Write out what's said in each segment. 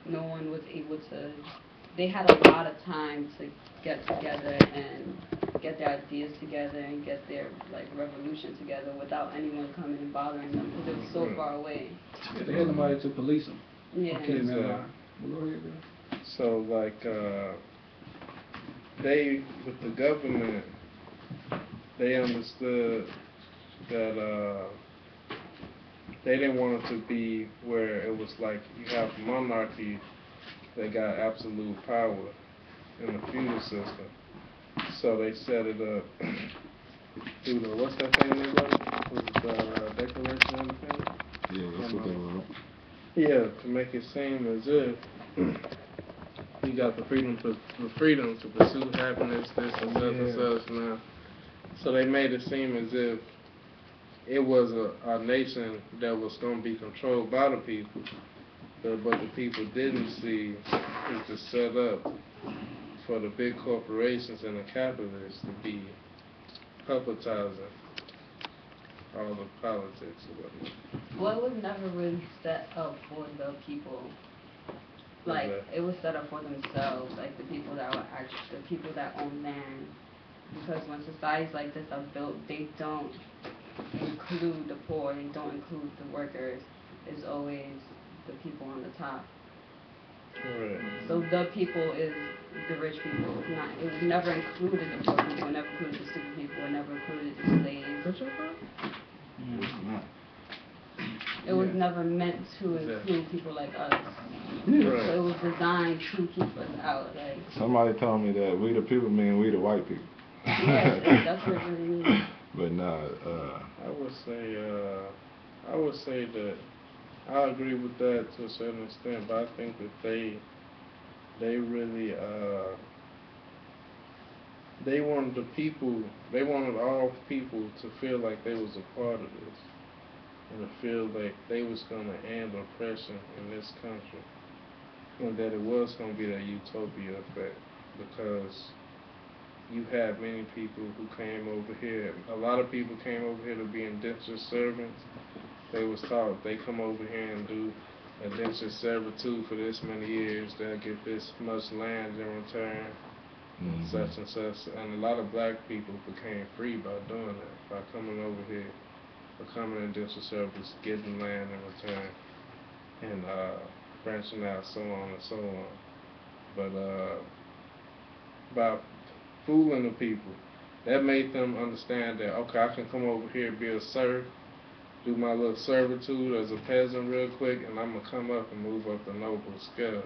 no one was able to, they had a lot of time to get together and get their ideas together and get their like revolution together without anyone coming and bothering them because it was so far away. Yeah, they had nobody to police them. Yeah. Okay, well, go ahead, girl. So like they with the government, they understood that they didn't want it to be where it was like you have monarchy that got absolute power in the feudal system. So they set it up through the, what's that thing they wrote? Was it the Declaration of Independence? Yeah, that's what they wrote. Yeah, to make it seem as if you got the freedom to pursue happiness, this and such and such now. So they made it seem as if it was a nation that was going to be controlled by the people, but the people didn't see is to set up for the big corporations and the capitalists to be publicizing all the politics or whatnot. Well, it was never really set up for the people. Like, it was set up for themselves, like the people that were the people that own land. Because when societies like this are built, they don't include the poor, they don't include the workers. It's always the people on the top. Right. So the people is the rich people. It was never included the poor people, it never included the stupid people, it never included the slaves. It was never meant to include people like us. Right. So it was designed to keep us out. Like somebody told me that we the people mean we the white people. Yeah, that's what it really means. But nah, I would say that I agree with that to a certain extent, but I think that they really they wanted all people to feel like they was a part of this and to feel like they was gonna end oppression in this country and that it was gonna be that utopia effect because you had many people who came over here. A lot of people came over here to be indentured servants. They was taught they come over here and do indentured servitude for this many years. They'll get this much land in return, such and such. And a lot of black people became free by doing that, by coming over here, becoming indentured servants, getting land in return, and branching out, so on and so on. But by fooling the people, that made them understand that, okay, I can come over here, be a serf, do my little servitude as a peasant real quick, and I'm going to come up and move up the noble scale.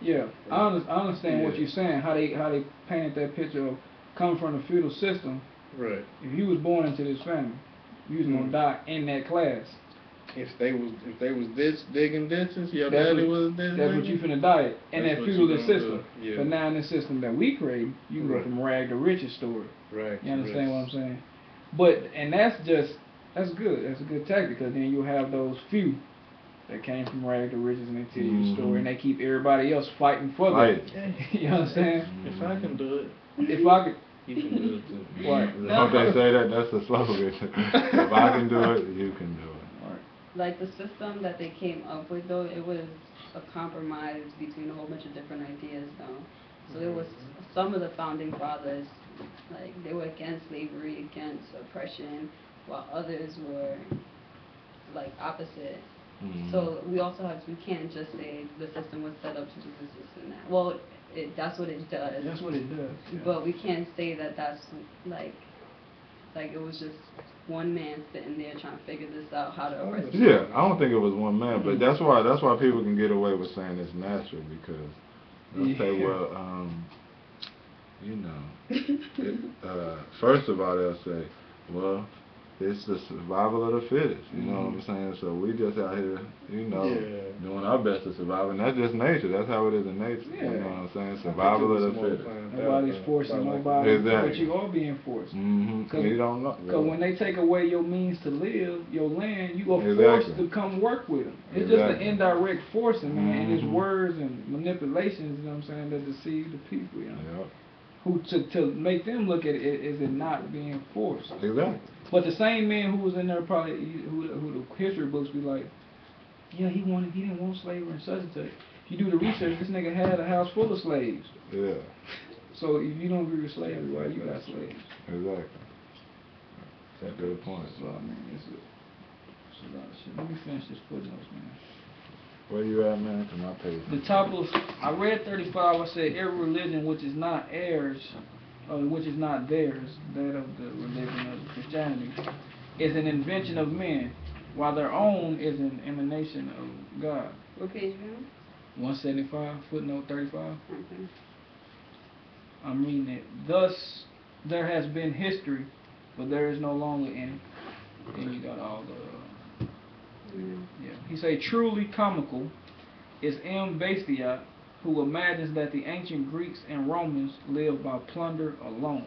Yeah, I understand what you're saying, how they painted that picture of coming from the feudal system. Right. If you was born into this family, you was going to die in that class. If they was digging ditches, your daddy was digging. That's what you finna die in that feudalist system. Yeah. But now in this system that we create, you can go from rag to riches story. Right. You understand what I'm saying? But that's good. That's a good tactic because then you have those few that came from rag to riches and they tell you the story and they keep everybody else fighting for them. You understand? If I can do it. If I could. You can do it too. Right. Don't they say that? That's the slogan. If I can do it, you can do it. Like the system that they came up with, though, it was a compromise between a whole bunch of different ideas, though. So there was some of the founding fathers, like they were against slavery, against oppression, while others were like opposite. So we can't just say the system was set up to do this and that. Well, that's what it does. That's what it does. Yeah. But we can't say that that's like it was just one man sitting there trying to figure this out, how to oppress people. Yeah, I don't think it was one man, but that's why people can get away with saying it's natural because they'll say, well, you know, first of all they'll say, well, it's the survival of the fittest, you know what I'm saying? So we just out here, you know, doing our best to survive, and that's just nature. That's how it is in nature. You know what I'm saying? Survival of the fittest. Nobody's forcing nobody, but you are being forced. Because you don't know. Because when they take away your means to live, your land, you are forced to come work with them. It's just an indirect forcing, man, and it's words and manipulations, you know what I'm saying, that deceive the people, you know. Who to make them look at it as it not being forced. Exactly. But the same man who was in there probably who the history books be like, yeah, he didn't want slavery and such and such. If you do the research, this nigga had a house full of slaves. Yeah. So if you don't agree with slavery, why you got slaves? Exactly. That's a good point. So I mean, it's a lot of shit. Let me finish this footnotes, man. Where you at, man? To my page. The top of, I read 35, I said every religion which is not theirs, that of the religion of Christianity, is an invention of men, while their own is an emanation of God. What page you on? 175, footnote 35. Okay. I'm reading it. Thus, there has been history, but there is no longer any. And you got all the... Yeah. He say truly comical is M. Bastiat, who imagines that the ancient Greeks and Romans lived by plunder alone.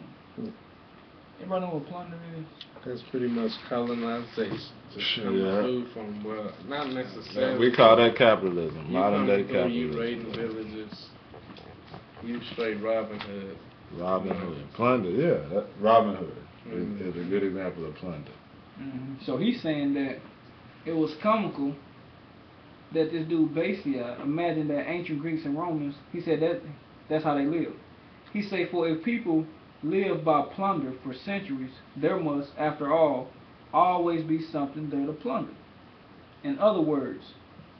Everybody know what plunder is? That's pretty much colonization. Just coming through from, well, not necessarily. We call that capitalism, modern day You capitalism. raiding villages, you straight Robin Hood. Robin Hood. Plunder, yeah. That, Robin Hood is a good example of plunder. So he's saying that it was comical that this dude Bastiat imagined that ancient Greeks and Romans, he said that's how they lived. He said, for if people live by plunder for centuries, there must, after all, always be something there to plunder. In other words,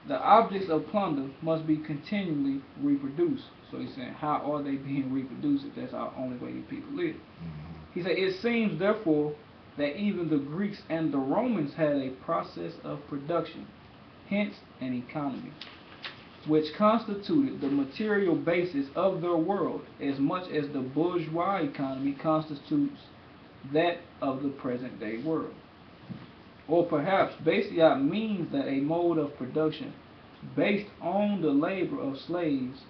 the objects of plunder must be continually reproduced. So he's saying, how are they being reproduced if that's the only way these people live? He said, it seems, therefore, that even the Greeks and the Romans had a process of production, hence an economy, which constituted the material basis of their world as much as the bourgeois economy constitutes that of the present day world. Or perhaps Bastiat means that a mode of production based on the labor of slaves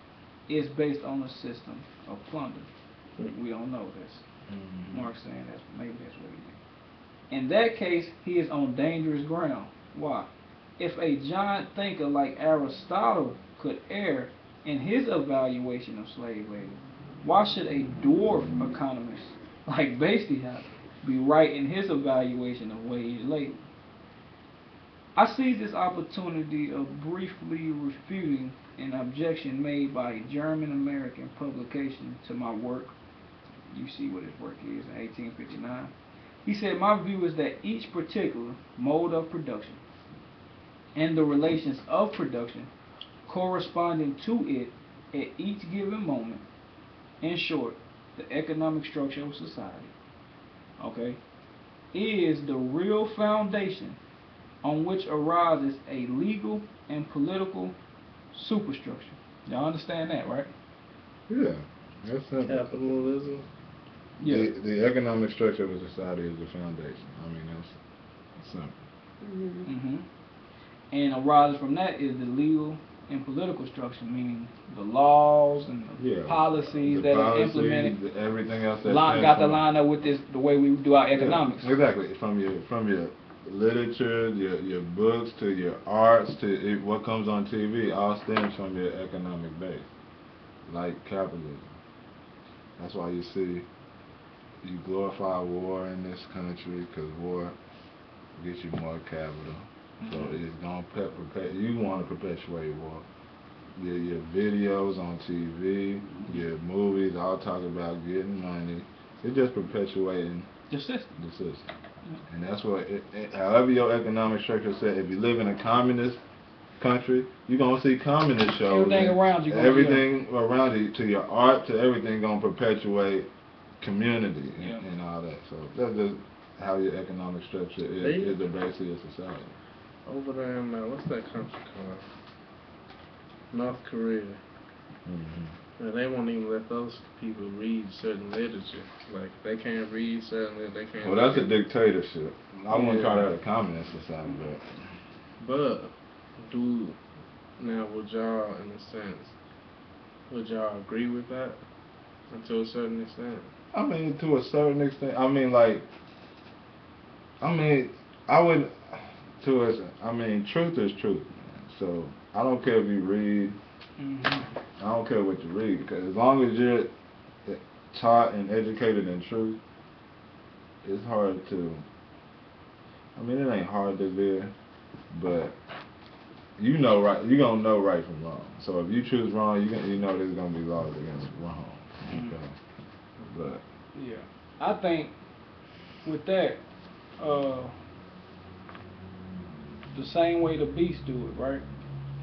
is based on a system of plunder. We don't know this. Marx saying maybe that's what he means. In that case, he is on dangerous ground. Why? If a giant thinker like Aristotle could err in his evaluation of slave labor, why should a dwarf economist like Bastiat be right in his evaluation of wage labor? I see this opportunity of briefly refuting an objection made by a German-American publication to my work. You see what his work is in 1859. He said, my view is that each particular mode of production and the relations of production corresponding to it at each given moment, in short, the economic structure of society, okay, is the real foundation on which arises a legal and political superstructure. Y'all understand that, right? Yeah, that's simple. Capitalism. Yeah. The economic structure of a society is the foundation. I mean, that's simple. And arises from that is the legal and political structure, meaning the laws and the policies that are implemented. Everything else that got to line up with this, the way we do our economics. Yeah, exactly. From your literature, your books, to your arts, to what comes on TV, all stems from your economic base, like capitalism. That's why you see you glorify war in this country, because war gets you more capital. So it's going to you want to perpetuate war. Your videos on TV, your movies, all talk about getting money. It's just perpetuating the system. And that's what, however your economic structure said, if you live in a communist country, you're going to see communist shows. Everything around you. Everything around you, to your art, to everything, going to perpetuate community and all that. So that's just how your economic structure is the basis of society. Over there in, what's that country called? North Korea. And they won't even let those people read certain literature. Like, they can't read certain literature. They can't. Well, that's a dictatorship. I wouldn't call that a communist society, but would y'all, in a sense, would y'all agree with that to a certain extent? I mean, to a certain extent. I wouldn't. Truth is truth. So I don't care if you read. I don't care what you read, because as long as you're taught and educated in truth, it's hard to. It ain't hard to live, but you know right. You gonna know right from wrong. So if you choose wrong, you know there's gonna be laws against wrong. Okay. But yeah, I think with that, the same way the beasts do it, right?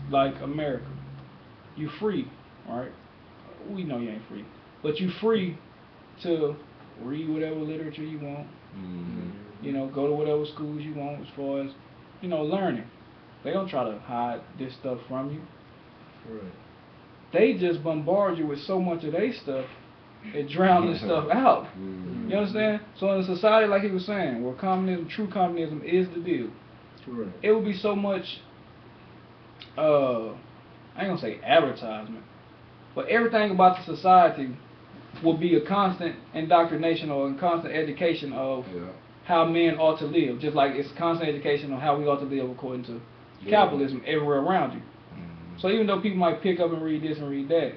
Like America, you free, right? We know you ain't free, but you free to read whatever literature you want. You know, go to whatever schools you want as far as, you know, learning. They don't try to hide this stuff from you. Right. They just bombard you with so much of their stuff, it drowns this stuff out. You understand? So in a society like he was saying, where communism, true communism is the deal, Right. it would be so much, I ain't gonna say advertisement, but everything about the society will be a constant indoctrination or a constant education of how men ought to live, just like it's constant education on how we ought to live according to capitalism everywhere around you. So even though people might pick up and read this and read that,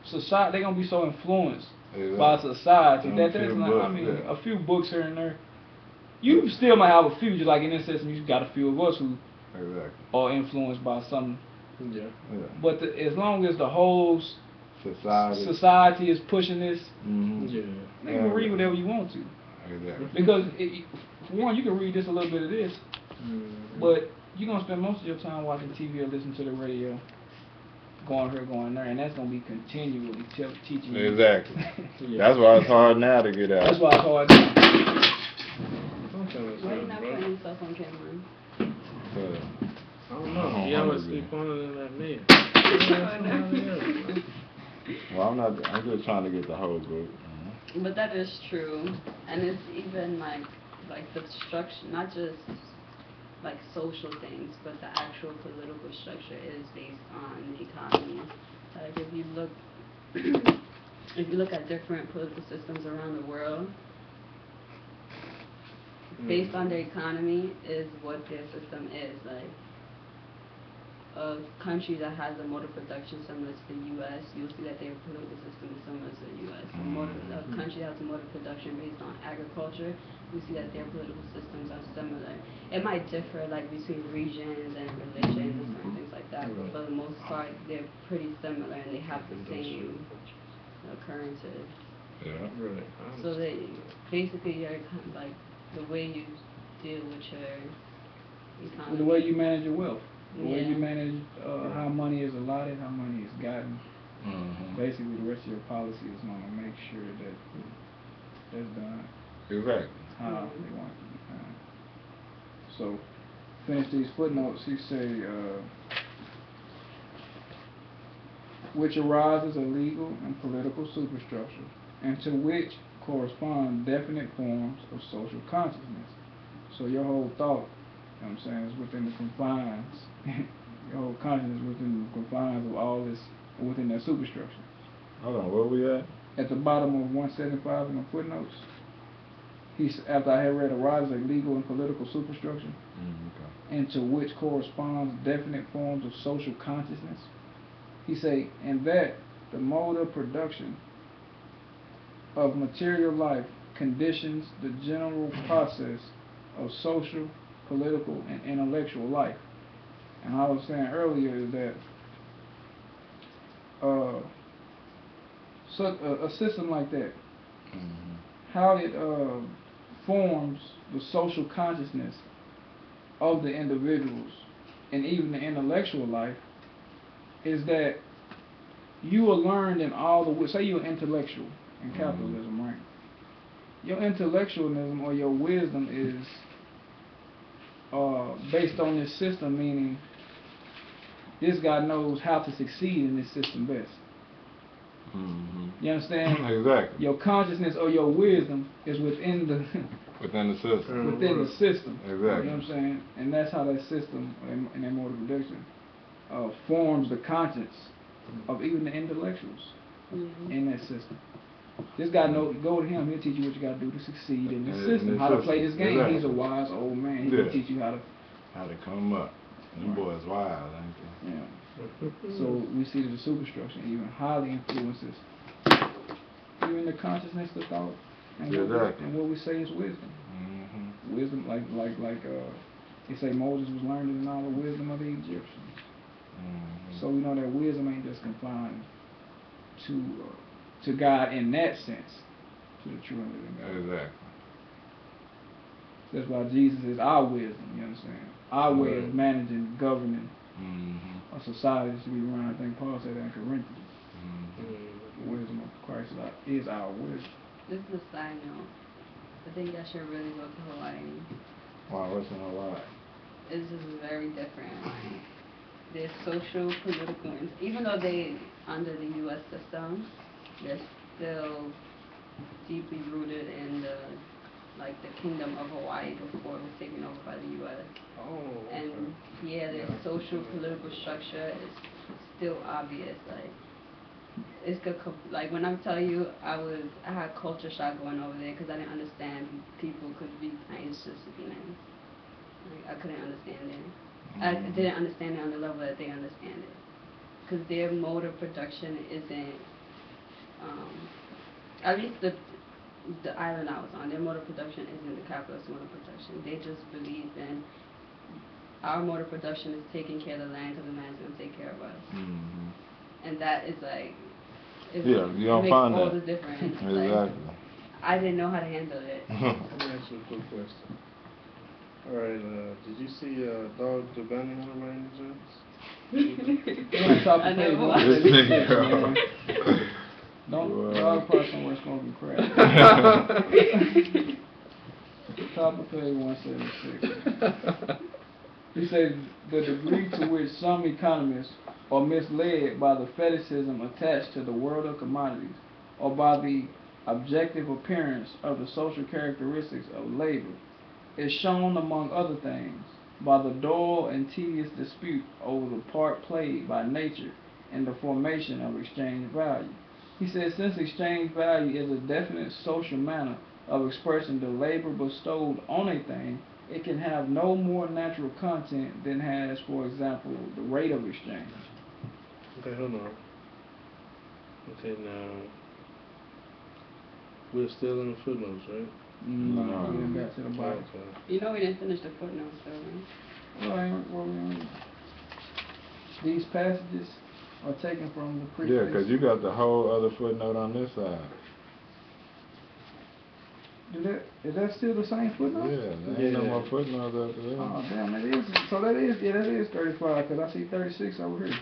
society, they're gonna be so influenced by society that there's like, I mean, a few books here and there. You still might have a few, just like in this system, you got a few of us who are influenced by something. Yeah. But as long as the whole society is pushing this, you can read whatever you want to. Because for one, you can read just a little bit of this, but you're gonna spend most of your time watching TV or listening to the radio, going here, going there, and that's gonna be continually teaching you. Exactly. That's why it's hard now to get out. That's why it's hard now. Why are you not putting yourself on camera? I don't know. He always sleep on it like me. Well, I'm just trying to get the whole group. But that is true, and it's even like the structure, not just like social things, but the actual political structure is based on the economy. Like if you look at different political systems around the world, based on their economy is what their system is. Like a country that has a motor production similar to the U.S., you'll see that their political system is similar to the U.S. A country that has a motor production based on agriculture, we see that their political systems are similar. It might differ like between regions and religions and certain things like that, but for the most part, they're pretty similar and they have the same occurrences. Right. So they basically are kind of like the way you deal with your economy. The way you manage your wealth. The way you manage how money is allotted, how money is gotten. Basically, the rest of your policy is going to make sure that that's done. Exactly. How they want it to be done. So, finish these footnotes. He say, which arises a legal and political superstructure, and to which correspond definite forms of social consciousness. So your whole thought, you know what I'm saying, is within the confines, your whole consciousness within the confines of all this, within that superstructure. Hold on, where we at? At the bottom of 175 in the footnotes, after I had read arises a legal and political superstructure, and to which corresponds definite forms of social consciousness, he say, and that the mode of production of material life conditions the general process of social, political, and intellectual life. And I was saying earlier is that a system like that, how it forms the social consciousness of the individuals and even the intellectual life, is that you are learned in all the, say you're intellectual in capitalism, right? Your intellectualism or your wisdom is based on this system, meaning this guy knows how to succeed in this system best. You understand? Exactly. Your consciousness or your wisdom is within the within the system. Within the system. Exactly. You know what I'm saying? And that's how that system and that mode of production forms the conscience of even the intellectuals in that system. This guy go to him, he'll teach you what you got to do to succeed in this system, how to play this game. Exactly. He's a wise old man. He can teach you how to come up. Them boys wild, ain't they? Yeah. So we see that the superstructure even highly influences even the consciousness, the thought, and what we say is wisdom. Wisdom, like they say Moses was learned in all the wisdom of the Egyptians. So we know that wisdom ain't just confined to God in that sense, to the true and living God. Exactly. That's why Jesus is our wisdom, you understand? Our way of managing, governing a society to be run. I think Paul said that in Corinthians. The wisdom of Christ is our wisdom. This is a side note. I think I should really go to Hawaii. Wow, what's in Hawaii? It's just very different. Like, their social, political, and even though they under the U.S. system, they're still deeply rooted in the kingdom of Hawaii before it was taken over by the U.S. Oh. And yeah, their social, political structure is still obvious. Like, it's good. Like, when I'm telling you, I had culture shock going over there because I didn't understand people could be nice just to be nice. Like, I couldn't understand it. I didn't understand it on the level that they understand it, because their mode of production isn't, at least the island I was on, their mode of production isn't the capitalist mode of production. They just believe in our mode of production is taking care of the land because the land's going to take care of us. And that is like, it you don't makes find all that. the difference. Exactly. Like, I didn't know how to handle it. Let me ask you a quick question. Alright, did you see Dog the Bounty Hunter by any chance? Top I of never page watched This 176, nigga, man. Don't dog probably somewhere smoking crack. Top of page 176. He said the degree to which some economists are misled by the fetishism attached to the world of commodities, or by the objective appearance of the social characteristics of labor, is shown, among other things, by the dull and tedious dispute over the part played by nature in the formation of exchange value. He says, since exchange value is a definite social manner of expressing the labor bestowed on a thing, it can have no more natural content than has, for example, the rate of exchange. Okay, hold on. Okay, now, we're still in the footnotes, right? No, we didn't get to the bottom. Okay. You know we didn't finish the footnotes, though, right? These passages are taken from the preface. Yeah, because you got the whole other footnote on this side. Is that still the same footnote? Yeah, there ain't no more footnotes after that. Oh, damn, that is. So that is 35, because I see 36 over here.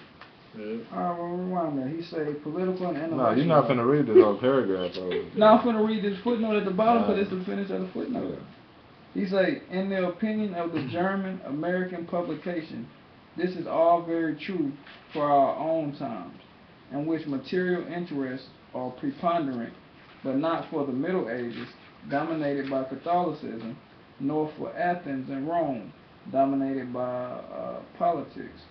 Yeah. Alright, well, rewind that. He said political and intellectual. No, you're not finna read this whole paragraph over there. No, I'm finna read this footnote at the bottom, because it's the finish of the footnote. He say, in the opinion of the German American publication, this is all very true for our own times, in which material interests are preponderant, but not for the Middle Ages, dominated by Catholicism, nor for Athens and Rome, dominated by politics.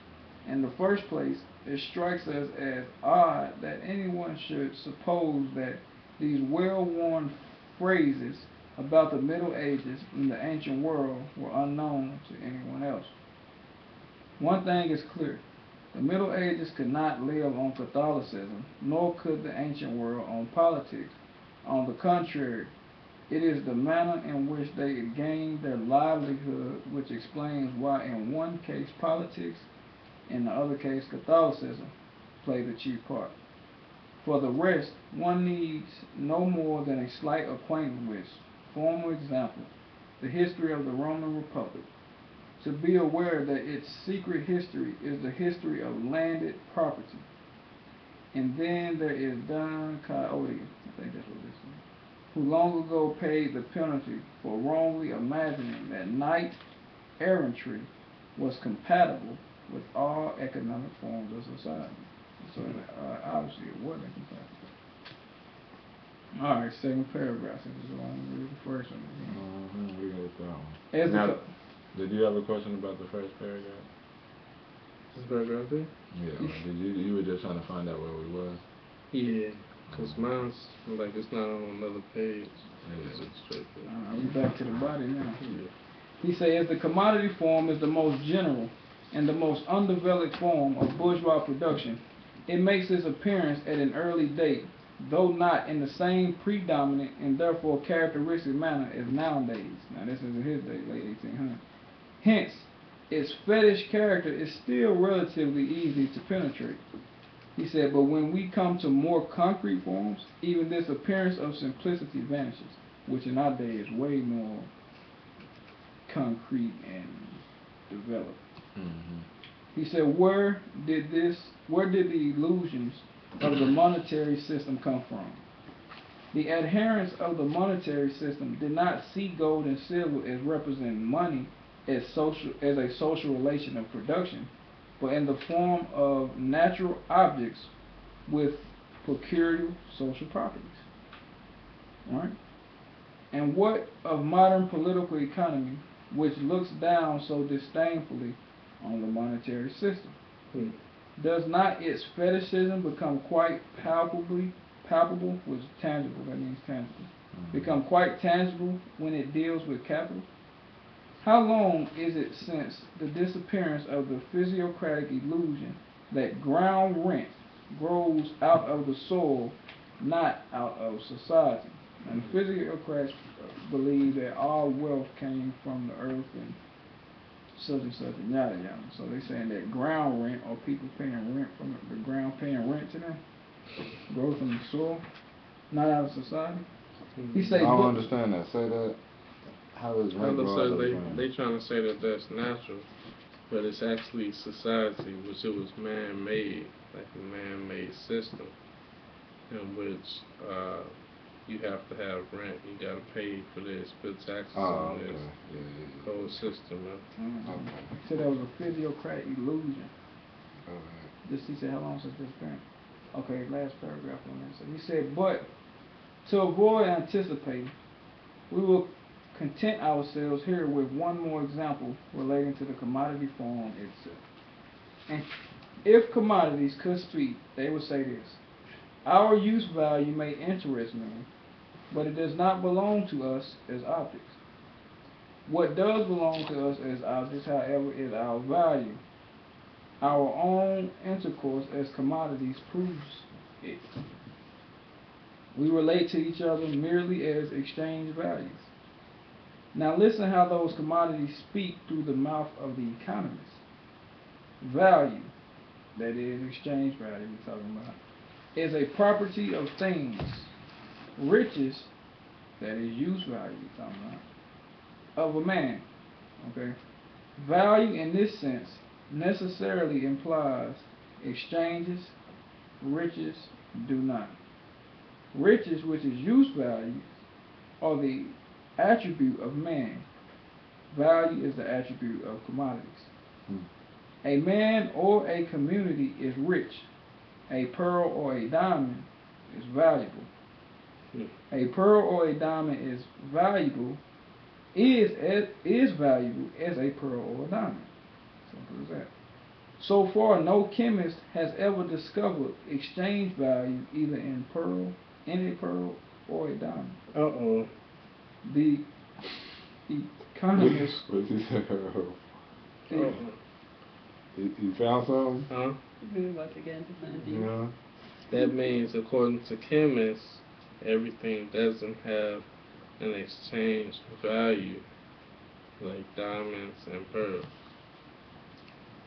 In the first place, it strikes us as odd that anyone should suppose that these well-worn phrases about the Middle Ages in the ancient world were unknown to anyone else. One thing is clear. The Middle Ages could not live on Catholicism, nor could the ancient world on politics. On the contrary, it is the manner in which they gained their livelihood which explains why in one case politics, in the other case Catholicism, play the chief part. For the rest, one needs no more than a slight acquaintance with, for example, the history of the Roman Republic, to be aware that its secret history is the history of landed property. And then there is Don Quixote, I think that's what this is, who long ago paid the penalty for wrongly imagining that knight errantry was compatible with all economic forms of society. So obviously it wasn't compatible. Alright, second paragraph. This is the one we read the first one. We got that one. Now, did you have a question about the first paragraph? This paragraph there? Yeah, did you were just trying to find out where we was? Yeah, because mine's like it's not on another page. Yeah. It's straight there. We back to the body now. Yeah. He says the commodity form is the most general and the most undeveloped form of bourgeois production. It makes its appearance at an early date, though not in the same predominant and therefore characteristic manner as nowadays. Now this is in his day, late 1800s. Hence, its fetish character is still relatively easy to penetrate. He said, but when we come to more concrete forms, even this appearance of simplicity vanishes, which in our day is way more concrete and developed. Mm-hmm. He said, where did the illusions of the monetary system come from? The adherents of the monetary system did not see gold and silver as representing money as a social relation of production, but in the form of natural objects with peculiar social properties. Right? And what of modern political economy, which looks down so disdainfully on the monetary system? Does not its fetishism become quite palpable, which is tangible, that means tangible, become quite tangible when it deals with capital? How long is it since the disappearance of the physiocratic illusion that ground rent grows out of the soil, not out of society? And physiocrats believe that all wealth came from the earth and such and yada yada. So they're saying that ground rent, or people paying rent from the ground, paying rent to them, grows from the soil, not out of society. He said, I don't understand that. Say that. How does rent grow out of the ground? They trying to say that that's natural, but it's actually society, which it was man-made, like a man-made system, in which you have to have rent, you gotta pay for this, put taxes on this whole system. He said that was a physiocratic illusion. He said, how long since this been? Okay, last paragraph on that. So he said, but to avoid anticipating, we will content ourselves here with one more example relating to the commodity form itself. And if commodities could speak, they would say this: our use value may interest me, but it does not belong to us as objects. What does belong to us as objects, however, is our value. Our own intercourse as commodities proves it. We relate to each other merely as exchange values. Now listen how those commodities speak through the mouth of the economist. Value, that is exchange value we're talking about, is a property of things. Riches, that is use value we're talking about, of a man. Okay? Value in this sense necessarily implies exchanges. Riches do not. Riches, which is use value, are the attribute of man. Value is the attribute of commodities. A man or a community is rich. A pearl or a diamond is valuable. A pearl or a diamond is valuable, is valuable as a pearl or a diamond. Simple as that. So far, no chemist has ever discovered exchange value either in a pearl or a diamond. The economist. What's he say? You found something? Huh? We're about to get into something. Yeah. That means, according to chemists, everything doesn't have an exchange value like diamonds and pearls.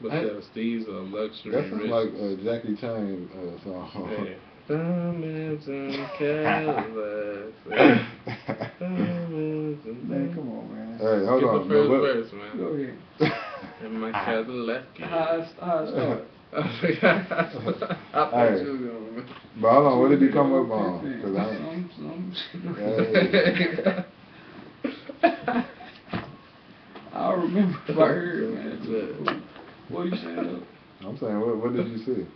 Because these are luxury That sounds riches. like Jackie Chan song. Hey. Diamonds and Cadillacs. Diamonds and Man, come on, man. Hey, hold Get on. the first verse, man. Go ahead. And my Cadillac. How it start? I thought you was gonna. But hold on, what did he come up on? I remember if I heard, man. What you saying? I'm saying, what did you see?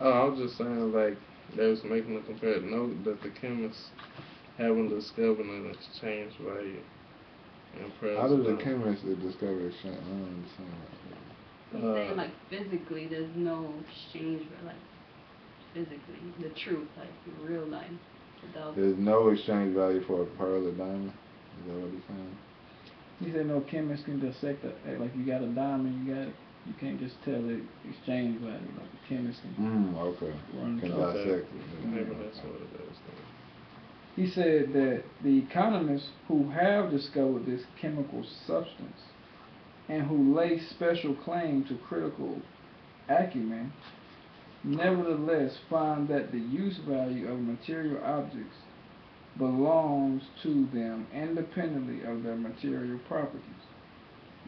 Oh, I was just saying, like, they was making a comparative note that the chemists haven't discovered an exchange value in pearls. How did the chemists discover exchange? I don't understand that. I'm saying, like, physically, there's no exchange, like, physically, the truth, like, in real life. There's no exchange value for a pearl or diamond? Is that what he's saying? He said no chemist can dissect it. Like, you got a diamond, you can't just tell the exchange value. Like, a chemist can okay. run Can the dissect it. Maybe that's what it is. He said that the economists who have discovered this chemical substance and who lay special claim to critical acumen, nevertheless find that the use value of material objects belongs to them independently of their material properties,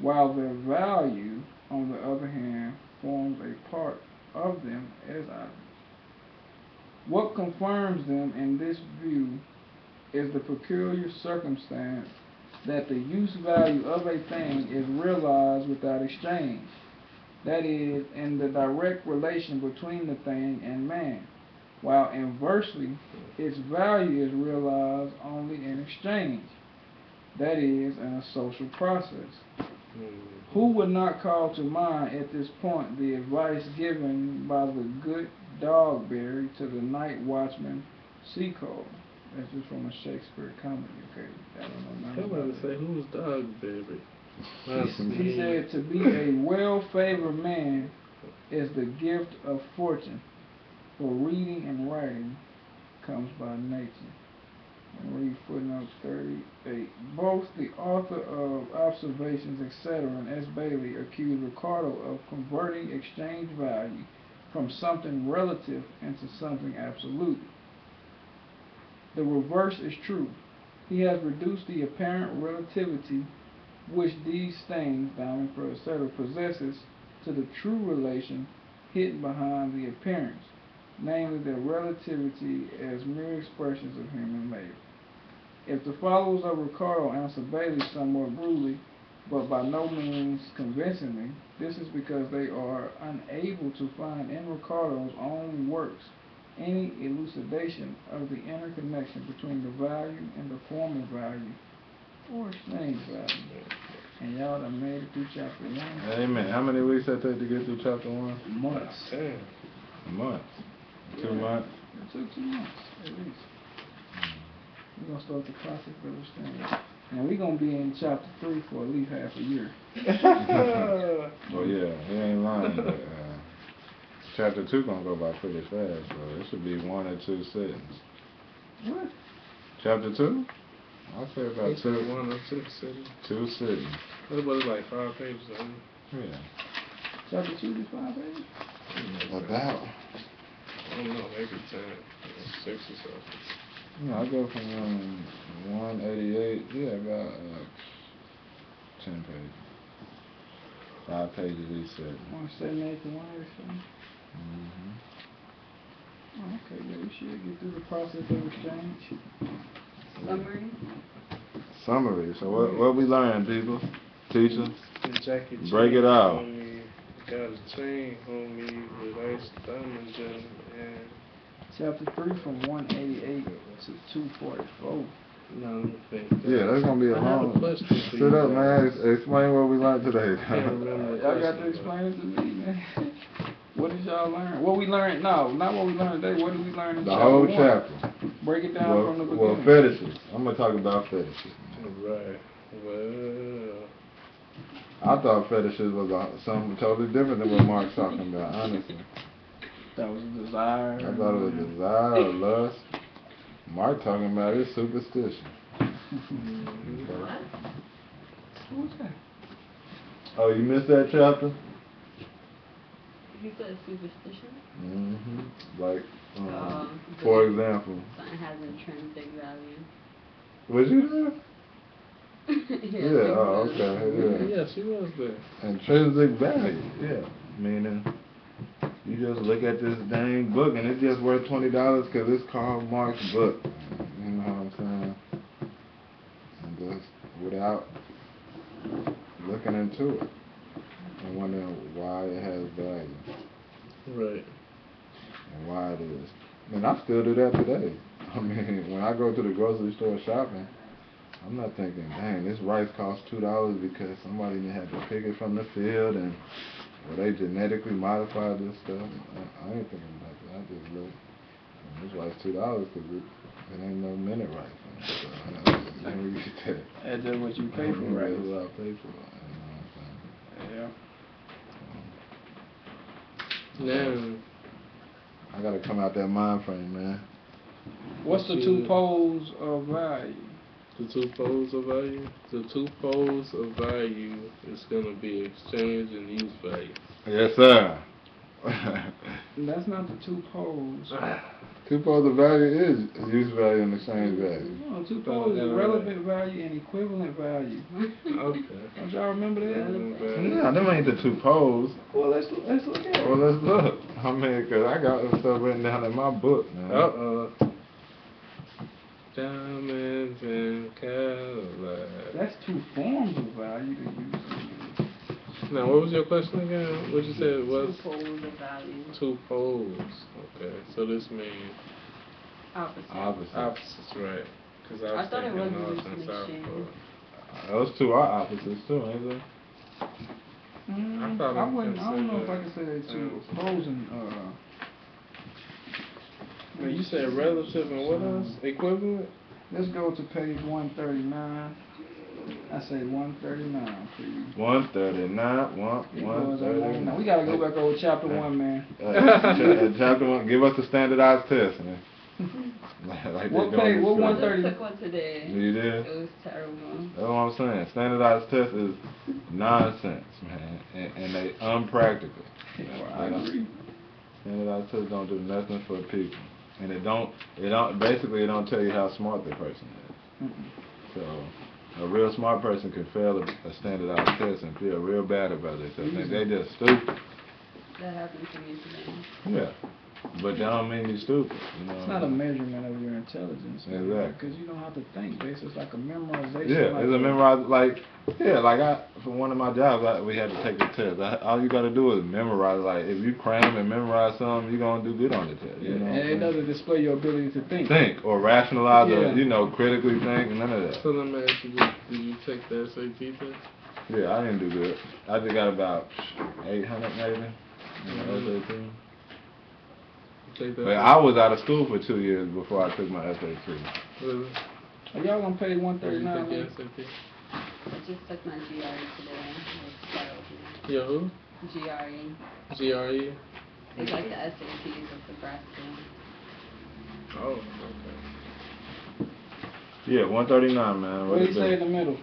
while their value, on the other hand, forms a part of them as objects. What confirms them in this view is the peculiar circumstance that the use value of a thing is realized without exchange, that is, in the direct relation between the thing and man, while inversely, its value is realized only in exchange, that is, in a social process. Who would not call to mind at this point the advice given by the good Dogberry to the night watchman Seacoal? That's just from a Shakespeare comedy, okay? I don't know I nothing want about to say, it. who's Dogberry? He said, to be a well-favored man is the gift of fortune, for reading and writing comes by nature. And read footnote 38. Both the author of Observations, etc., and S. Bailey accused Ricardo of converting exchange value from something relative into something absolute. The reverse is true. He has reduced the apparent relativity which these things, diamond, pearl, etc., possesses to the true relation hidden behind the appearance, namely their relativity as mere expressions of human labor. If the followers of Ricardo answer Bailey somewhat brutally, but by no means convincingly, this is because they are unable to find in Ricardo's own works any elucidation of the interconnection between the value and the former value or exchange value. And y'all done made it through chapter 1. Amen. How many weeks I take to get through chapter 1? Months. Months. 2 months? It took 2 months, at least. We're going to start the process of exchange. And we're going to be in chapter 3 for at least half a year. Well, yeah, he ain't lying, but chapter 2 gonna go by pretty fast, so it should be 1 or 2 sittings. What? Chapter 2? I'll say about 2. 1 or 2 sittings. 2 sittings. What was it, like 5 pages? Yeah. Chapter 2 is 5 pages? About. I don't know, maybe 10, 6 or something. I go from 188, yeah, about 10 pages. 5 pages each setting. 178 to 187? Oh, okay, yeah, we should get through the process of exchange. Summary. Summary. So what we learned, people? Teachers? Jackie Break it out. Homie got a chain, homie, with ice diamonds in, and Chapter 3 from 188 to 244. no, let me think. Yeah, that's gonna be a I have long. a question for Sit you up, guys. man. Explain what we learned today. I can't remember the Y'all got to question, explain it to me, man. What did y'all learn? What we learned? No, not what we learned today. What did we learn in The chapter whole 1? chapter. Break it down from the beginning. Well, fetishes. I'm gonna talk about fetishes. Right. Well, I thought fetishes was something totally different than what Marx talking about, honestly. That was a desire. I thought it was desire or lust. Mark talking about his superstition. What? Who's that? Oh, you missed that chapter? You said superstition? Like, The- for example. Something has intrinsic value. Was you there? Yeah, Oh, okay, yeah. yeah, she was there. Intrinsic value, yeah. Meaning, you just look at this dang book and it's just worth $20 because it's Karl Marx book. You know what I'm saying? And just without looking into it and wondering why it has value. Right. And why it is. And I still do that today. I mean, when I go to the grocery store shopping, I'm not thinking, dang, this rice costs $2 because somebody had to pick it from the field and they genetically modified this stuff. I ain't thinking about that. I just look, this rice $2 because it ain't no minute rice. So I never get that. That's just what you pay for, right? That's what I pay for. You know what I'm saying? Yeah. Now, I gotta come out that mind frame, man. What's the 2 poles of value? The two poles of value? The two poles of value is going to be exchange and use value. Yes, sir. That's not the two poles. Two poles of value is use value and exchange value. No, two poles is relevant value and equivalent value. Okay. Don't y'all remember that? Yeah, them ain't the two poles. Well, let's look at it. Well, let's look. I mean, cause I got this stuff written down in my book, man. Diamonds and Cadillac. That's two forms of value to use. Now, what was your question again? What you said it was? Two poles of value. Two poles. Okay, so this means Opposite. opposites, right? Because I was thought it thinking was north and just south machine. pole. Those two are opposites too, ain't they? I don't know if I can say they're two opposing. Well, you said relative and what else? Equivalent? Let's go to page 139. I say 139, please. 139, 139. We gotta go back over chapter 1, man. Chapter 1, give us the standardized test, man. Like what page? What 130? I just took one today. You did? It was terrible. That's what I'm saying. Standardized test is nonsense, man, and they unpractical. I agree. Standardized tests don't do nothing for people, and it don't tell you how smart the person is. So a real smart person can fail a standardized test and feel real bad about themselves. They just stupid. That happened to me today. Yeah. But that don't mean you're stupid, you know. It's not a measurement of your intelligence. Exactly. Because you don't have to think. It's like a memorization. Yeah, it's a memorize. For one of my jobs, we had to take a test. All you got to do is memorize. Like, if you cram and memorize something, you're going to do good on the test. You know and it doesn't display your ability to think. Think or rationalize or, critically think, none of that. So let me ask you, did you take the SAT test? Yeah, I didn't do good. I just got about 800 maybe. SAT. But I was out of school for 2 years before I took my SAT. Really? Are y'all gonna pay 139? Did you take the SAT? I just took my GRE today. Your who? GRE. GRE? It's like the SATs of Nebraska. Oh, okay. Yeah, 139, man. What do you say in the middle?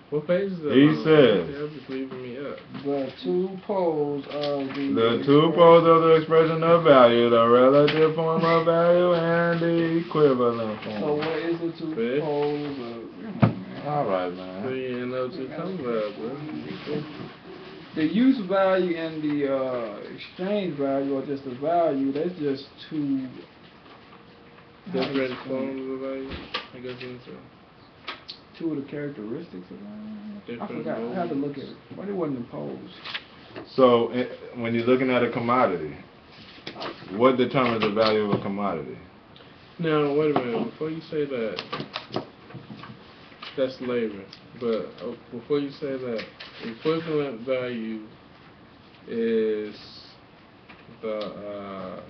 What page is that? He says, They're just leaving me up. The two poles of the two poles of the expression of value, the relative form of value and the equivalent form. So what is the two poles of... All right, man. So you ain't know what you're talking about, bro. The use value and the exchange value, or just the value, that's just two... Different forms of value, I guess you would say. Two of the characteristics of that? I forgot. Modes. I had to look at it. But it wasn't imposed. So, when you're looking at a commodity, what determines the value of a commodity? Now, wait a minute. Before you say that, that's labor. But before you say that, equivalent value is the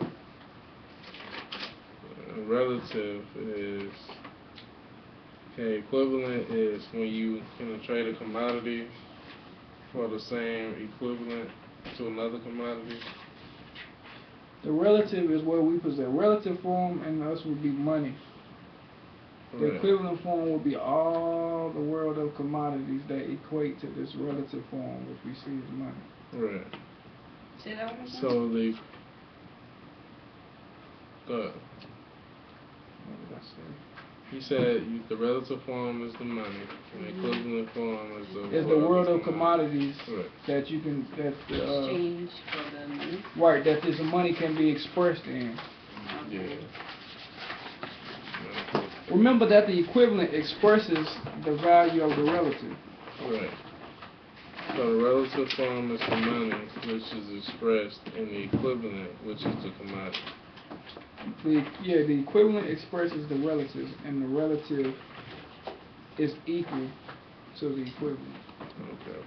relative is... Okay, equivalent is when you can trade a commodity for the same equivalent to another commodity. The relative is what we possess. Relative form in us would be money. The equivalent form would be all the world of commodities that equate to this relative form, which we see as money. Right. Say that one more time? So the... Go ahead. What did I say? You said the relative form is the money, and the equivalent form is the... It's the world of commodities right. that you can... exchange for the money. Right, that this money can be expressed in. Yeah. Remember that the equivalent expresses the value of the relative. Right. So the relative form is the money, which is expressed in the equivalent, which is the commodity. The equivalent expresses the relative, and the relative is equal to the equivalent. Okay.